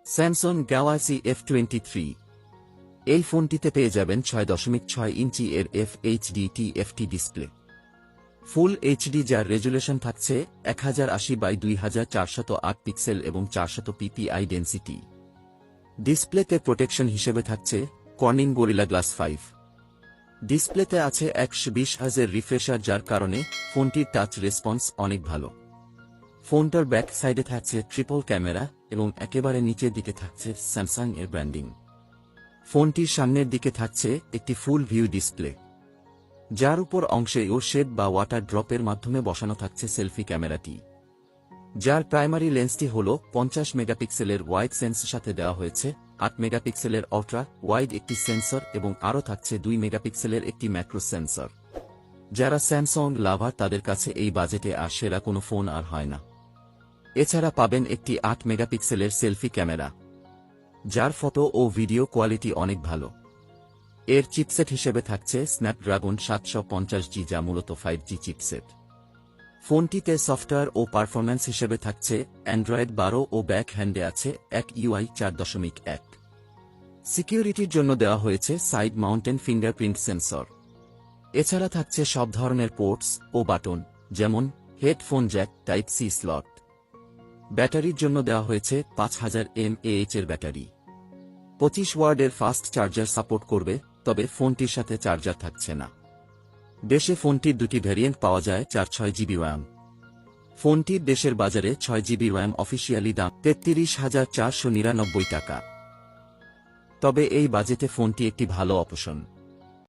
Samsung Galaxy F23 এই ফোনটিতে পেয়ে যাবেন 6.6 ইঞ্চি এর FHD TFT display, full HD যার রেজুলেশন থাকছে 1080x2408 পিক্সেল এবং 400 ppi ডেনসিটি। ডিসপ্লেতে প্রোটেকশন হিসেবে থাকছে কর্নিং গরিলা গ্লাস 5। ডিসপ্লেতে আছে 120 হার্জের রিফ্রেশার, যার কারণে ফোনটির টাচ রেসপন্স অনেক ভালো। ফোনটার ব্যাক সাইডে থাকছে ট্রিপল ক্যামেরা এবং একেবারে নিচের দিকে থাকছে স্যামসাং এর ব্র্যান্ডিং। ফোনটির সামনের দিকে থাকছে একটি ফুল ভিউ ডিসপ্লে, যার উপর অংশে ও শেড বা ওয়াটার ড্রপের মাধ্যমে বসানো থাকছে সেলফি ক্যামেরাটি, যার প্রাইমারি লেন্সটি হল 50 মেগাপিক্সেলের ওয়াইড সেন্সর সাথে দেওয়া হয়েছে 8 মেগাপিক্সেলের আল্ট্রা ওয়াইড একটি সেন্সর এবং আরও থাকছে 2 মেগাপিক্সেলের একটি ম্যাক্রো সেন্সর। যারা স্যামসাং লাভার তাদের কাছে এই বাজেটে আর সেরা কোনো ফোন আর হয় না। এছাড়া পাবেন একটি 8 মেগাপিক্সেলের সেলফি ক্যামেরা, যার ফটো ও ভিডিও কোয়ালিটি অনেক ভালো। এর চিপসেট হিসেবে থাকছে স্ন্যাপড্রাগন 750G, যা মূলত 5G চিপসেট। ফোনটিতে সফটওয়্যার ও পারফরম্যান্স হিসেবে থাকছে অ্যান্ড্রয়েড 12 ও ব্যাক হ্যান্ডে আছে এক UI 4.1। সিকিউরিটির জন্য দেওয়া হয়েছে সাইড মাউন্টেন ফিঙ্গারপ্রিন্ট সেন্সর। এছাড়া থাকছে সব ধরনের পোর্টস ও বাটন, যেমন headphone jack, type C slot. ব্যাটারির জন্য দেওয়া হয়েছে 5000 mAh এর ব্যাটারি। 25 ওয়াটের ফাস্ট চার্জার সাপোর্ট করবে, তবে ফোনটির সাথে চার্জার থাকছে না। দেশে ফোনটির দুটি ভ্যারিয়েন্ট পাওয়া যায়, 4/6GB র্যাম। ফোনটির দেশের বাজারে 6GB র্যাম অফিসিয়ালি দাম 33,499 টাকা। তবে এই বাজেটে ফোনটি একটি ভালো অপশন।